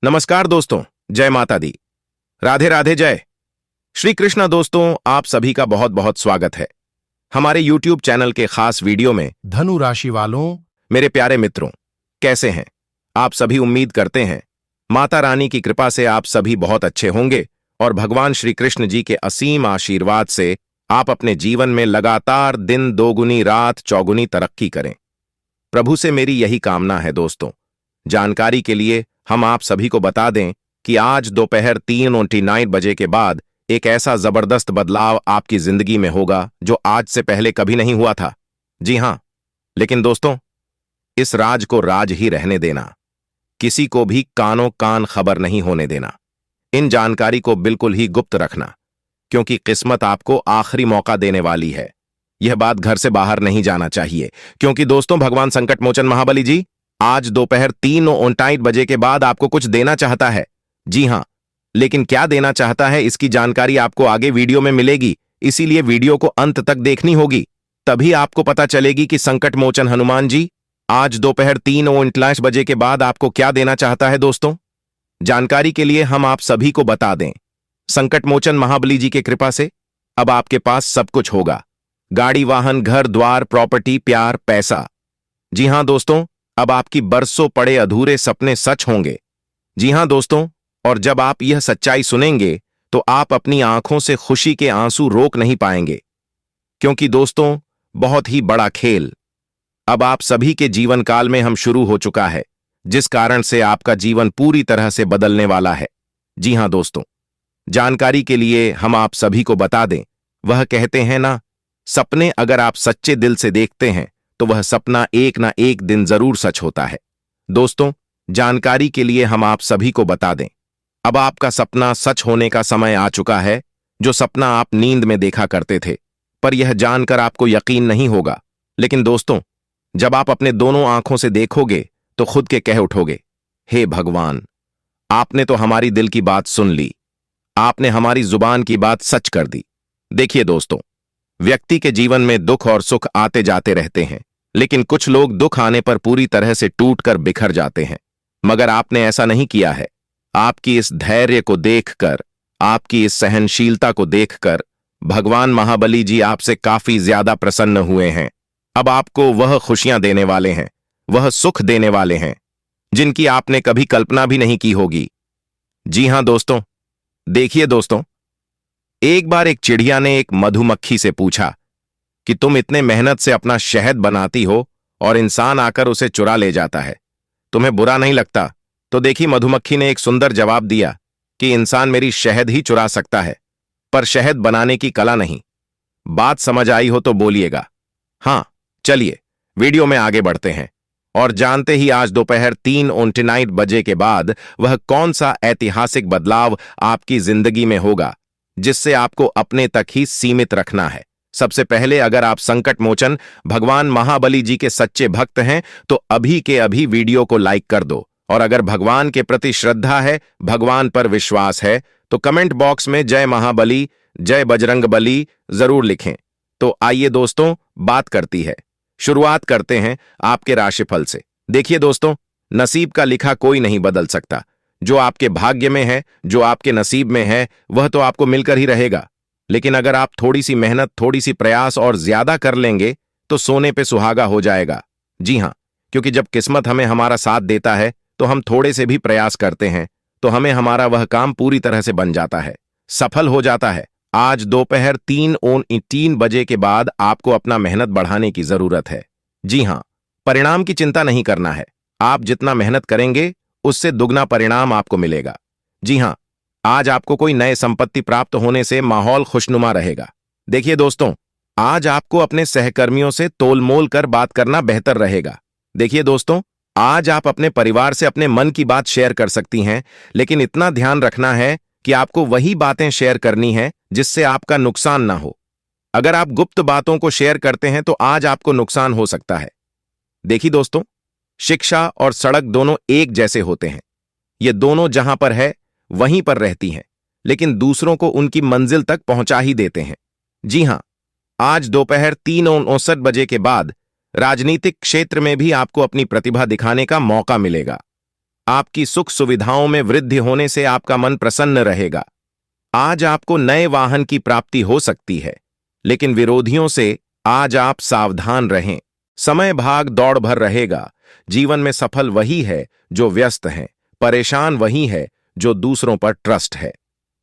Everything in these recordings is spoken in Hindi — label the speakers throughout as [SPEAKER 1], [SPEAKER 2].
[SPEAKER 1] नमस्कार दोस्तों, जय माता दी। राधे राधे, जय श्री कृष्णा। दोस्तों, आप सभी का बहुत बहुत स्वागत है हमारे YouTube चैनल के खास वीडियो में।
[SPEAKER 2] धनु राशि वालों,
[SPEAKER 1] मेरे प्यारे मित्रों, कैसे हैं आप सभी? उम्मीद करते हैं माता रानी की कृपा से आप सभी बहुत अच्छे होंगे और भगवान श्री कृष्ण जी के असीम आशीर्वाद से आप अपने जीवन में लगातार दिन दोगुनी रात चौगुनी तरक्की करें। प्रभु से मेरी यही कामना है। दोस्तों, जानकारी के लिए हम आप सभी को बता दें कि आज दोपहर 3:29 बजे के बाद एक ऐसा जबरदस्त बदलाव आपकी जिंदगी में होगा जो आज से पहले कभी नहीं हुआ था। जी हां, लेकिन दोस्तों, इस राज को राज ही रहने देना, किसी को भी कानों कान खबर नहीं होने देना। इन जानकारी को बिल्कुल ही गुप्त रखना, क्योंकि किस्मत आपको आखिरी मौका देने वाली है। यह बात घर से बाहर नहीं जाना चाहिए, क्योंकि दोस्तों, भगवान संकट मोचन महाबली जी आज दोपहर 3:29 बजे के बाद आपको कुछ देना चाहता है। जी हां, लेकिन क्या देना चाहता है इसकी जानकारी आपको आगे वीडियो में मिलेगी, इसीलिए वीडियो को अंत तक देखनी होगी, तभी आपको पता चलेगी कि संकट मोचन हनुमान जी आज दोपहर 3:29 बजे के बाद आपको क्या देना चाहता है। दोस्तों, जानकारी के लिए हम आप सभी को बता दें, संकट मोचन महाबली जी की कृपा से अब आपके पास सब कुछ होगा। गाड़ी, वाहन, घर द्वार, प्रॉपर्टी, प्यार, पैसा। जी हां दोस्तों, अब आपकी बरसों पड़े अधूरे सपने सच होंगे। जी हां दोस्तों, और जब आप यह सच्चाई सुनेंगे तो आप अपनी आंखों से खुशी के आंसू रोक नहीं पाएंगे, क्योंकि दोस्तों, बहुत ही बड़ा खेल अब आप सभी के जीवन काल में हम शुरू हो चुका है, जिस कारण से आपका जीवन पूरी तरह से बदलने वाला है। जी हां दोस्तों, जानकारी के लिए हम आप सभी को बता दें, वह कहते हैं ना, सपने अगर आप सच्चे दिल से देखते हैं तो वह सपना एक ना एक दिन जरूर सच होता है। दोस्तों, जानकारी के लिए हम आप सभी को बता दें, अब आपका सपना सच होने का समय आ चुका है। जो सपना आप नींद में देखा करते थे, पर यह जानकर आपको यकीन नहीं होगा, लेकिन दोस्तों, जब आप अपने दोनों आंखों से देखोगे तो खुद के कह उठोगे, हे भगवान, आपने तो हमारी दिल की बात सुन ली, आपने हमारी जुबान की बात सच कर दी। देखिए दोस्तों, व्यक्ति के जीवन में दुख और सुख आते जाते रहते हैं, लेकिन कुछ लोग दुख आने पर पूरी तरह से टूटकर बिखर जाते हैं, मगर आपने ऐसा नहीं किया है। आपकी इस धैर्य को देखकर, आपकी इस सहनशीलता को देखकर भगवान महाबली जी आपसे काफी ज्यादा प्रसन्न हुए हैं। अब आपको वह खुशियां देने वाले हैं, वह सुख देने वाले हैं जिनकी आपने कभी कल्पना भी नहीं की होगी। जी हां दोस्तों, देखिए दोस्तों, एक बार एक चिड़िया ने एक मधुमक्खी से पूछा कि तुम इतने मेहनत से अपना शहद बनाती हो और इंसान आकर उसे चुरा ले जाता है, तुम्हें बुरा नहीं लगता? तो देखी, मधुमक्खी ने एक सुंदर जवाब दिया कि इंसान मेरी शहद ही चुरा सकता है, पर शहद बनाने की कला नहीं। बात समझ आई हो तो बोलिएगा। हां, चलिए वीडियो में आगे बढ़ते हैं और जानते ही आज दोपहर 3:29 बजे के बाद वह कौन सा ऐतिहासिक बदलाव आपकी जिंदगी में होगा, जिससे आपको अपने तक ही सीमित रखना है। सबसे पहले, अगर आप संकट मोचन भगवान महाबली जी के सच्चे भक्त हैं तो अभी के अभी वीडियो को लाइक कर दो, और अगर भगवान के प्रति श्रद्धा है, भगवान पर विश्वास है, तो कमेंट बॉक्स में जय महाबली, जय बजरंगबली जरूर लिखें। तो आइए दोस्तों, बात करती है, शुरुआत करते हैं आपके राशिफल से। देखिए दोस्तों, नसीब का लिखा कोई नहीं बदल सकता। जो आपके भाग्य में है, जो आपके नसीब में है, वह तो आपको मिलकर ही रहेगा। लेकिन अगर आप थोड़ी सी मेहनत, थोड़ी सी प्रयास और ज्यादा कर लेंगे तो सोने पे सुहागा हो जाएगा। जी हां, क्योंकि जब किस्मत हमें हमारा साथ देता है तो हम थोड़े से भी प्रयास करते हैं तो हमें हमारा वह काम पूरी तरह से बन जाता है, सफल हो जाता है। आज दोपहर 3:03 बजे के बाद आपको अपना मेहनत बढ़ाने की जरूरत है। जी हां, परिणाम की चिंता नहीं करना है। आप जितना मेहनत करेंगे उससे दुगना परिणाम आपको मिलेगा। जी हां, आज आपको कोई नए संपत्ति प्राप्त होने से माहौल खुशनुमा रहेगा। देखिए दोस्तों, आज आपको अपने सहकर्मियों से तोलमोल कर बात करना बेहतर रहेगा। देखिए दोस्तों, आज आप अपने परिवार से अपने मन की बात शेयर कर सकती हैं, लेकिन इतना ध्यान रखना है कि आपको वही बातें शेयर करनी है जिससे आपका नुकसान ना हो। अगर आप गुप्त बातों को शेयर करते हैं तो आज आपको नुकसान हो सकता है। देखिए दोस्तों, शिक्षा और सड़क दोनों एक जैसे होते हैं। ये दोनों जहां पर है वहीं पर रहती हैं, लेकिन दूसरों को उनकी मंजिल तक पहुंचा ही देते हैं। जी हां, आज दोपहर 3:59 बजे के बाद राजनीतिक क्षेत्र में भी आपको अपनी प्रतिभा दिखाने का मौका मिलेगा। आपकी सुख सुविधाओं में वृद्धि होने से आपका मन प्रसन्न रहेगा। आज आपको नए वाहन की प्राप्ति हो सकती है, लेकिन विरोधियों से आज आप सावधान रहें। समय भाग दौड़ भर रहेगा। जीवन में सफल वही है जो व्यस्त है, परेशान वही है जो दूसरों पर ट्रस्ट है।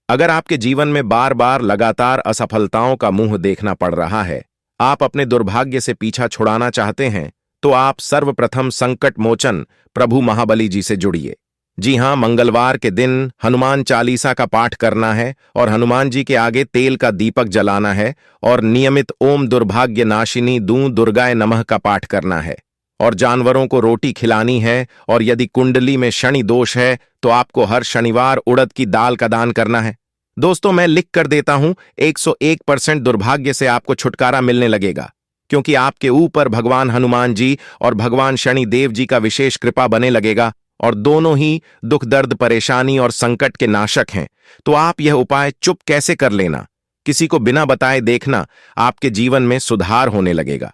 [SPEAKER 1] अगर आपके जीवन में बार बार लगातार असफलताओं का मुंह देखना पड़ रहा है, आप अपने दुर्भाग्य से पीछा छुड़ाना चाहते हैं, तो आप सर्वप्रथम संकट मोचन प्रभु महाबली जी से जुड़िए। जी हां, मंगलवार के दिन हनुमान चालीसा का पाठ करना है और हनुमान जी के आगे तेल का दीपक जलाना है और नियमित ओम दुर्भाग्य नाशिनी दूं दुर्गाय नमः का पाठ करना है और जानवरों को रोटी खिलानी है। और यदि कुंडली में शनि दोष है तो आपको हर शनिवार उड़द की दाल का दान करना है। दोस्तों, मैं लिख कर देता हूं, 101% दुर्भाग्य से आपको छुटकारा मिलने लगेगा, क्योंकि आपके ऊपर भगवान हनुमान जी और भगवान शनि देव जी का विशेष कृपा बने लगेगा और दोनों ही दुख दर्द परेशानी और संकट के नाशक हैं। तो आप यह उपाय चुप कैसे कर लेना, किसी को बिना बताए देखना, आपके जीवन में सुधार होने लगेगा।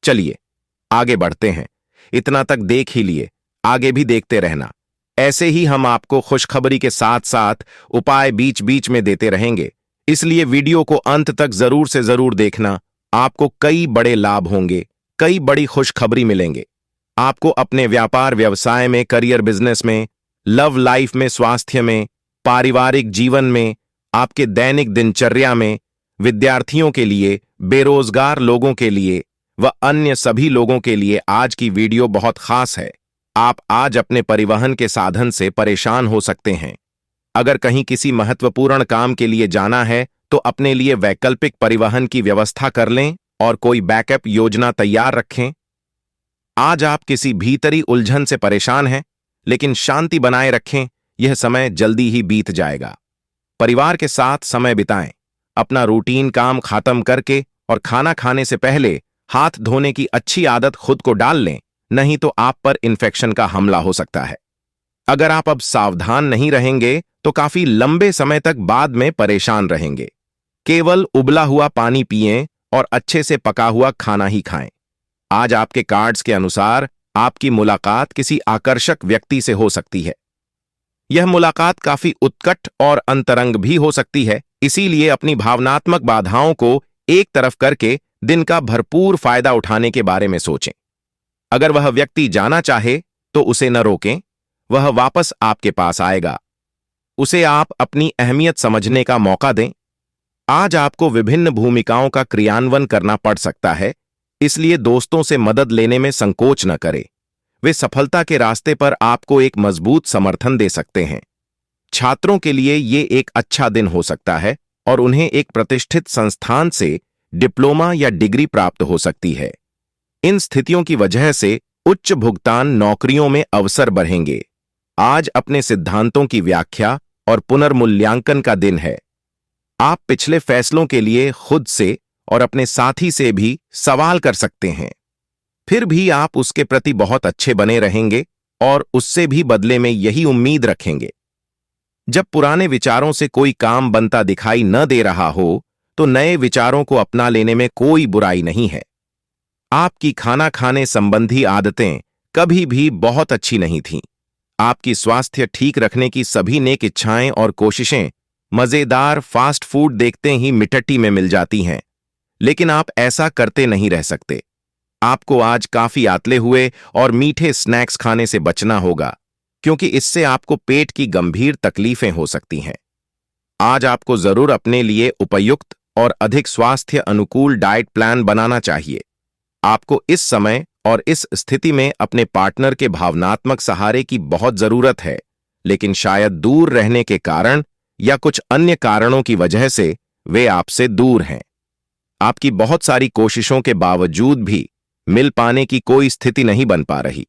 [SPEAKER 1] चलिए आगे बढ़ते हैं। इतना तक देख ही लिए, आगे भी देखते रहना। ऐसे ही हम आपको खुशखबरी के साथ साथ उपाय बीच बीच में देते रहेंगे, इसलिए वीडियो को अंत तक जरूर से जरूर देखना। आपको कई बड़े लाभ होंगे, कई बड़ी खुशखबरी मिलेंगे। आपको अपने व्यापार व्यवसाय में, करियर बिजनेस में, लव लाइफ में, स्वास्थ्य में, पारिवारिक जीवन में, आपके दैनिक दिनचर्या में, विद्यार्थियों के लिए, बेरोजगार लोगों के लिए व अन्य सभी लोगों के लिए आज की वीडियो बहुत खास है। आप आज अपने परिवहन के साधन से परेशान हो सकते हैं। अगर कहीं किसी महत्वपूर्ण काम के लिए जाना है तो अपने लिए वैकल्पिक परिवहन की व्यवस्था कर लें और कोई बैकअप योजना तैयार रखें। आज आप किसी भीतरी उलझन से परेशान हैं, लेकिन शांति बनाए रखें, यह समय जल्दी ही बीत जाएगा। परिवार के साथ समय बिताएं। अपना रूटीन काम खत्म करके और खाना खाने से पहले हाथ धोने की अच्छी आदत खुद को डाल लें, नहीं तो आप पर इन्फेक्शन का हमला हो सकता है। अगर आप अब सावधान नहीं रहेंगे तो काफी लंबे समय तक बाद में परेशान रहेंगे। केवल उबला हुआ पानी पिएं और अच्छे से पका हुआ खाना ही खाएं। आज आपके कार्ड्स के अनुसार आपकी मुलाकात किसी आकर्षक व्यक्ति से हो सकती है। यह मुलाकात काफी उत्कट और अंतरंग भी हो सकती है, इसीलिए अपनी भावनात्मक बाधाओं को एक तरफ करके दिन का भरपूर फायदा उठाने के बारे में सोचें। अगर वह व्यक्ति जाना चाहे तो उसे न रोकें, वह वापस आपके पास आएगा। उसे आप अपनी अहमियत समझने का मौका दें। आज आपको विभिन्न भूमिकाओं का क्रियान्वयन करना पड़ सकता है, इसलिए दोस्तों से मदद लेने में संकोच न करें। वे सफलता के रास्ते पर आपको एक मजबूत समर्थन दे सकते हैं। छात्रों के लिए ये एक अच्छा दिन हो सकता है और उन्हें एक प्रतिष्ठित संस्थान से डिप्लोमा या डिग्री प्राप्त हो सकती है। इन स्थितियों की वजह से उच्च भुगतान नौकरियों में अवसर बढ़ेंगे। आज अपने सिद्धांतों की व्याख्या और पुनर्मूल्यांकन का दिन है। आप पिछले फैसलों के लिए खुद से और अपने साथी से भी सवाल कर सकते हैं, फिर भी आप उसके प्रति बहुत अच्छे बने रहेंगे और उससे भी बदले में यही उम्मीद रखेंगे। जब पुराने विचारों से कोई काम बनता दिखाई न दे रहा हो तो नए विचारों को अपना लेने में कोई बुराई नहीं है। आपकी खाना खाने संबंधी आदतें कभी भी बहुत अच्छी नहीं थीं। आपकी स्वास्थ्य ठीक रखने की सभी नेक इच्छाएं और कोशिशें मजेदार फास्ट फूड देखते ही मिट्टी में मिल जाती हैं, लेकिन आप ऐसा करते नहीं रह सकते। आपको आज काफी आतले हुए और मीठे स्नैक्स खाने से बचना होगा, क्योंकि इससे आपको पेट की गंभीर तकलीफें हो सकती हैं। आज आपको जरूर अपने लिए उपयुक्त और अधिक स्वास्थ्य अनुकूल डाइट प्लान बनाना चाहिए। आपको इस समय और इस स्थिति में अपने पार्टनर के भावनात्मक सहारे की बहुत जरूरत है, लेकिन शायद दूर रहने के कारण या कुछ अन्य कारणों की वजह से वे आपसे दूर हैं। आपकी बहुत सारी कोशिशों के बावजूद भी मिल पाने की कोई स्थिति नहीं बन पा रही।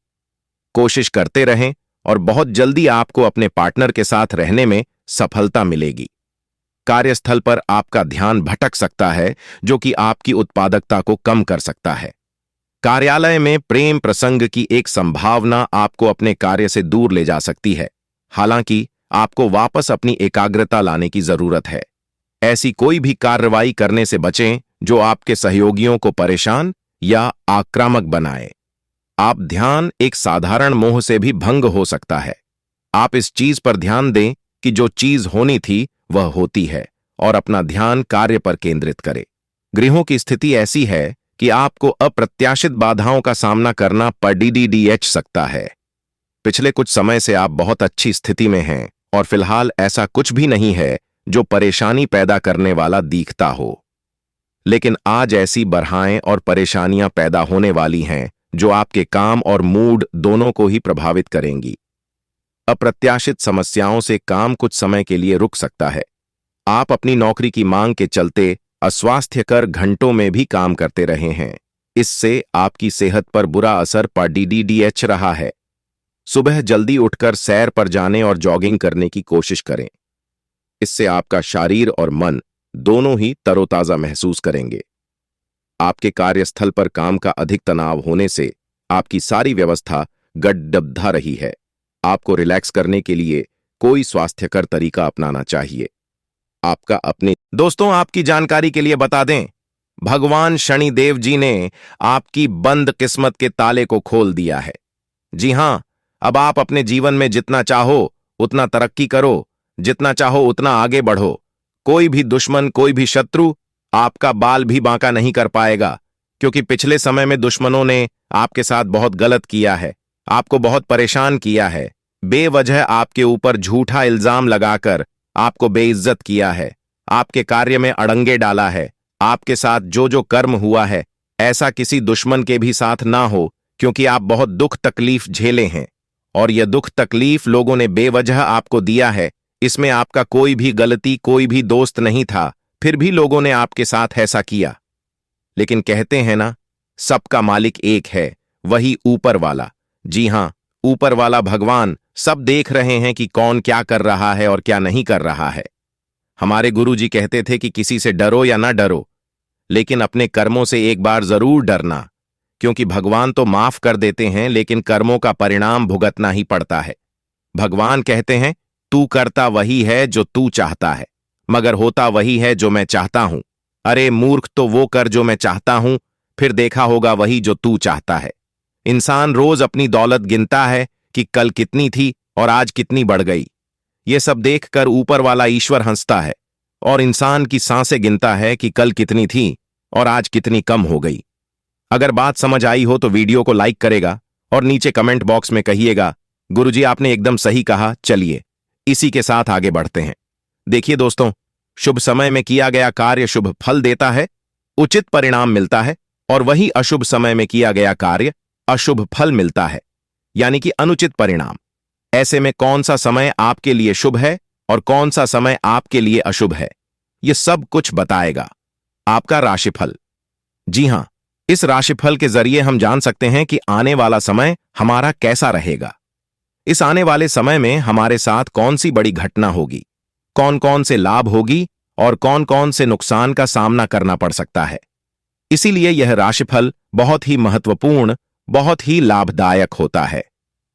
[SPEAKER 1] कोशिश करते रहें और बहुत जल्दी आपको अपने पार्टनर के साथ रहने में सफलता मिलेगी। कार्यस्थल पर आपका ध्यान भटक सकता है, जो कि आपकी उत्पादकता को कम कर सकता है। कार्यालय में प्रेम प्रसंग की एक संभावना आपको अपने कार्य से दूर ले जा सकती है। हालांकि आपको वापस अपनी एकाग्रता लाने की जरूरत है। ऐसी कोई भी कार्रवाई करने से बचें जो आपके सहयोगियों को परेशान या आक्रामक बनाए। आप ध्यान एक साधारण मोह से भी भंग हो सकता है। आप इस चीज पर ध्यान दें कि जो चीज होनी थी वह होती है और अपना ध्यान कार्य पर केंद्रित करें। ग्रहों की स्थिति ऐसी है कि आपको अप्रत्याशित बाधाओं का सामना करना पड़ सकता है। पिछले कुछ समय से आप बहुत अच्छी स्थिति में हैं और फिलहाल ऐसा कुछ भी नहीं है जो परेशानी पैदा करने वाला दिखता हो। लेकिन आज ऐसी बरहाएं और परेशानियां पैदा होने वाली हैं जो आपके काम और मूड दोनों को ही प्रभावित करेंगी। अप्रत्याशित समस्याओं से काम कुछ समय के लिए रुक सकता है। आप अपनी नौकरी की मांग के चलते अस्वास्थ्यकर घंटों में भी काम करते रहे हैं। इससे आपकी सेहत पर बुरा असर पड़ रहा है। सुबह जल्दी उठकर सैर पर जाने और जॉगिंग करने की कोशिश करें। इससे आपका शरीर और मन दोनों ही तरोताजा महसूस करेंगे। आपके कार्यस्थल पर काम का अधिक तनाव होने से आपकी सारी व्यवस्था गड्ढबद्धा रही है। आपको रिलैक्स करने के लिए कोई स्वास्थ्यकर तरीका अपनाना चाहिए। आपका अपने दोस्तों, आपकी जानकारी के लिए बता दें, भगवान शनिदेव जी ने आपकी बंद किस्मत के ताले को खोल दिया है। जी हां, अब आप अपने जीवन में जितना चाहो उतना तरक्की करो, जितना चाहो उतना आगे बढ़ो। कोई भी दुश्मन, कोई भी शत्रु आपका बाल भी बांका नहीं कर पाएगा, क्योंकि पिछले समय में दुश्मनों ने आपके साथ बहुत गलत किया है, आपको बहुत परेशान किया है, बेवजह आपके ऊपर झूठा इल्जाम लगाकर आपको बेइज्जत किया है, आपके कार्य में अड़ंगे डाला है। आपके साथ जो जो कर्म हुआ है ऐसा किसी दुश्मन के भी साथ ना हो, क्योंकि आप बहुत दुख तकलीफ झेले हैं और यह दुख तकलीफ लोगों ने बेवजह आपको दिया है। इसमें आपका कोई भी गलती, कोई भी दोस्त नहीं था, फिर भी लोगों ने आपके साथ ऐसा किया। लेकिन कहते हैं ना, सबका मालिक एक है, वही ऊपर वाला। जी हां, ऊपर वाला भगवान सब देख रहे हैं कि कौन क्या कर रहा है और क्या नहीं कर रहा है। हमारे गुरुजी कहते थे कि किसी से डरो या ना डरो, लेकिन अपने कर्मों से एक बार जरूर डरना, क्योंकि भगवान तो माफ कर देते हैं लेकिन कर्मों का परिणाम भुगतना ही पड़ता है। भगवान कहते हैं, तू करता वही है जो तू चाहता है, मगर होता वही है जो मैं चाहता हूं। अरे मूर्ख, तो वो कर जो मैं चाहता हूं, फिर देखा होगा वही जो तू चाहता है। इंसान रोज अपनी दौलत गिनता है कि कल कितनी थी और आज कितनी बढ़ गई। ये सब देखकर ऊपर वाला ईश्वर हंसता है और इंसान की सांसें गिनता है कि कल कितनी थी और आज कितनी कम हो गई। अगर बात समझ आई हो तो वीडियो को लाइक करेगा और नीचे कमेंट बॉक्स में कहिएगा, गुरुजी आपने एकदम सही कहा। चलिए इसी के साथ आगे बढ़ते हैं। देखिए दोस्तों, शुभ समय में किया गया कार्य शुभ फल देता है, उचित परिणाम मिलता है, और वही अशुभ समय में किया गया कार्य अशुभ फल मिलता है, यानी कि अनुचित परिणाम। ऐसे में कौन सा समय आपके लिए शुभ है और कौन सा समय आपके लिए अशुभ है, यह सब कुछ बताएगा आपका राशिफल। जी हां, इस राशिफल के जरिए हम जान सकते हैं कि आने वाला समय हमारा कैसा रहेगा। इस आने वाले समय में हमारे साथ कौन सी बड़ी घटना होगी, कौन कौन से लाभ होगी और कौन कौन से नुकसान का सामना करना पड़ सकता है। इसीलिए यह राशिफल बहुत ही महत्वपूर्ण, बहुत ही लाभदायक होता है।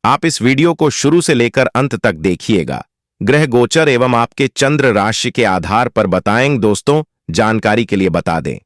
[SPEAKER 1] आप इस वीडियो को शुरू से लेकर अंत तक देखिएगा। ग्रह गोचर एवं आपके चंद्र राशि के आधार पर बताएंगे दोस्तों। जानकारी के लिए बता दें,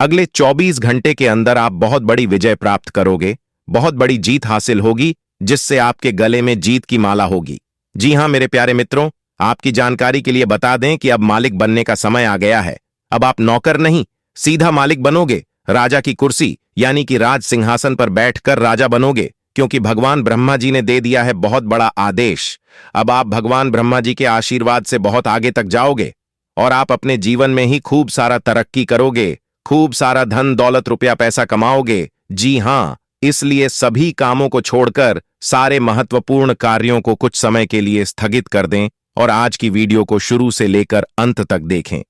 [SPEAKER 1] अगले 24 घंटे के अंदर आप बहुत बड़ी विजय प्राप्त करोगे, बहुत बड़ी जीत हासिल होगी, जिससे आपके गले में जीत की माला होगी। जी हां मेरे प्यारे मित्रों, आपकी जानकारी के लिए बता दें कि अब मालिक बनने का समय आ गया है। अब आप नौकर नहीं, सीधा मालिक बनोगे। राजा की कुर्सी यानी कि राज सिंहासन पर बैठकर राजा बनोगे, क्योंकि भगवान ब्रह्मा जी ने दे दिया है बहुत बड़ा आदेश। अब आप भगवान ब्रह्मा जी के आशीर्वाद से बहुत आगे तक जाओगे और आप अपने जीवन में ही खूब सारा तरक्की करोगे, खूब सारा धन दौलत रुपया पैसा कमाओगे। जी हां, इसलिए सभी कामों को छोड़कर सारे महत्वपूर्ण कार्यों को कुछ समय के लिए स्थगित कर दें और आज की वीडियो को शुरू से लेकर अंत तक देखें,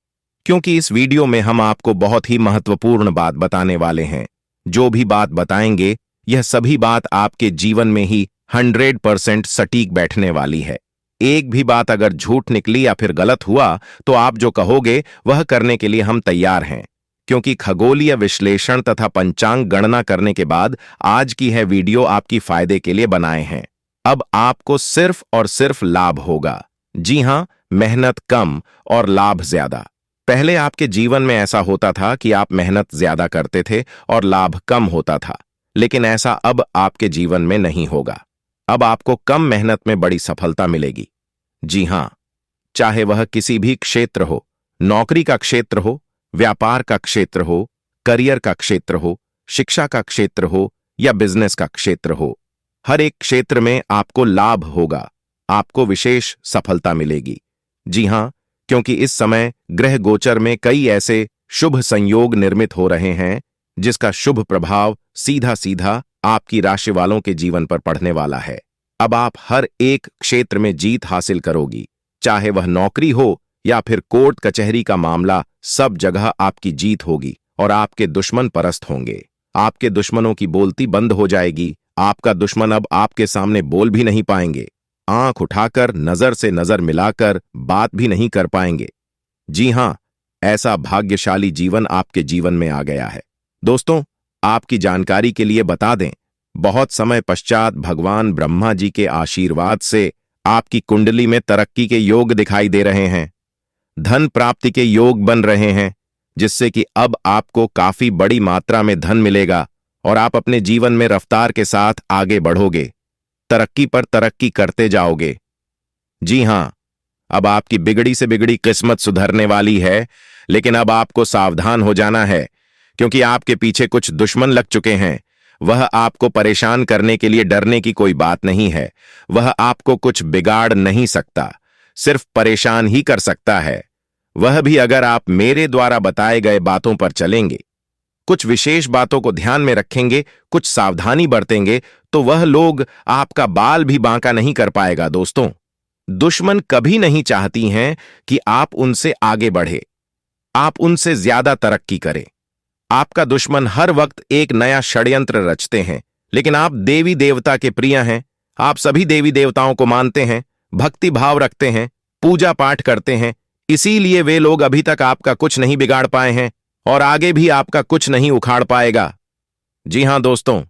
[SPEAKER 1] क्योंकि इस वीडियो में हम आपको बहुत ही महत्वपूर्ण बात बताने वाले हैं। जो भी बात बताएंगे यह सभी बात आपके जीवन में ही 100% सटीक बैठने वाली है। एक भी बात अगर झूठ निकली या फिर गलत हुआ तो आप जो कहोगे वह करने के लिए हम तैयार हैं, क्योंकि खगोलीय विश्लेषण तथा पंचांग गणना करने के बाद आज की है वीडियो आपकी फायदे के लिए बनाए हैं। अब आपको सिर्फ और सिर्फ लाभ होगा। जी हां, मेहनत कम और लाभ ज्यादा। पहले आपके जीवन में ऐसा होता था कि आप मेहनत ज्यादा करते थे और लाभ कम होता था, लेकिन ऐसा अब आपके जीवन में नहीं होगा। अब आपको कम मेहनत में बड़ी सफलता मिलेगी। जी हां, चाहे वह किसी भी क्षेत्र हो, नौकरी का क्षेत्र हो, व्यापार का क्षेत्र हो, करियर का क्षेत्र हो, शिक्षा का क्षेत्र हो या बिजनेस का क्षेत्र हो, हर एक क्षेत्र में आपको लाभ होगा, आपको विशेष सफलता मिलेगी। जी हां, क्योंकि इस समय ग्रह गोचर में कई ऐसे शुभ संयोग निर्मित हो रहे हैं जिसका शुभ प्रभाव सीधा सीधा आपकी राशि वालों के जीवन पर पड़ने वाला है। अब आप हर एक क्षेत्र में जीत हासिल करोगी, चाहे वह नौकरी हो या फिर कोर्ट कचहरी का मामला, सब जगह आपकी जीत होगी और आपके दुश्मन परस्त होंगे। आपके दुश्मनों की बोलती बंद हो जाएगी, आपका दुश्मन अब आपके सामने बोल भी नहीं पाएंगे, आंख उठाकर नजर से नजर मिलाकर बात भी नहीं कर पाएंगे। जी हां, ऐसा भाग्यशाली जीवन आपके जीवन में आ गया है। दोस्तों, आपकी जानकारी के लिए बता दें, बहुत समय पश्चात भगवान ब्रह्मा जी के आशीर्वाद से आपकी कुंडली में तरक्की के योग दिखाई दे रहे हैं, धन प्राप्ति के योग बन रहे हैं, जिससे कि अब आपको काफी बड़ी मात्रा में धन मिलेगा और आप अपने जीवन में रफ्तार के साथ आगे बढ़ोगे, तरक्की पर तरक्की करते जाओगे। जी हां, अब आपकी बिगड़ी से बिगड़ी किस्मत सुधरने वाली है, लेकिन अब आपको सावधान हो जाना है, क्योंकि आपके पीछे कुछ दुश्मन लग चुके हैं। वह आपको परेशान करने के लिए डरने की कोई बात नहीं है, वह आपको कुछ बिगाड़ नहीं सकता, सिर्फ परेशान ही कर सकता है। वह भी अगर आप मेरे द्वारा बताए गए बातों पर चलेंगे, कुछ विशेष बातों को ध्यान में रखेंगे, कुछ सावधानी बरतेंगे, तो वह लोग आपका बाल भी बांका नहीं कर पाएगा। दोस्तों, दुश्मन कभी नहीं चाहती हैं कि आप उनसे आगे बढ़े, आप उनसे ज्यादा तरक्की करें। आपका दुश्मन हर वक्त एक नया षड्यंत्र रचते हैं, लेकिन आप देवी देवता के प्रिय हैं, आप सभी देवी देवताओं को मानते हैं, भक्ति भाव रखते हैं, पूजा पाठ करते हैं, इसीलिए वे लोग अभी तक आपका कुछ नहीं बिगाड़ पाए हैं और आगे भी आपका कुछ नहीं उखाड़ पाएगा। जी हां दोस्तों,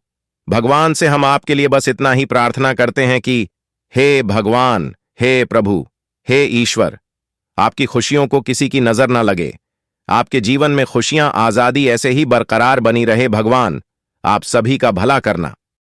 [SPEAKER 1] भगवान से हम आपके लिए बस इतना ही प्रार्थना करते हैं कि हे भगवान, हे प्रभु, हे ईश्वर, आपकी खुशियों को किसी की नजर ना लगे, आपके जीवन में खुशियां, आजादी ऐसे ही बरकरार बनी रहे। भगवान, आप सभी का भला करना।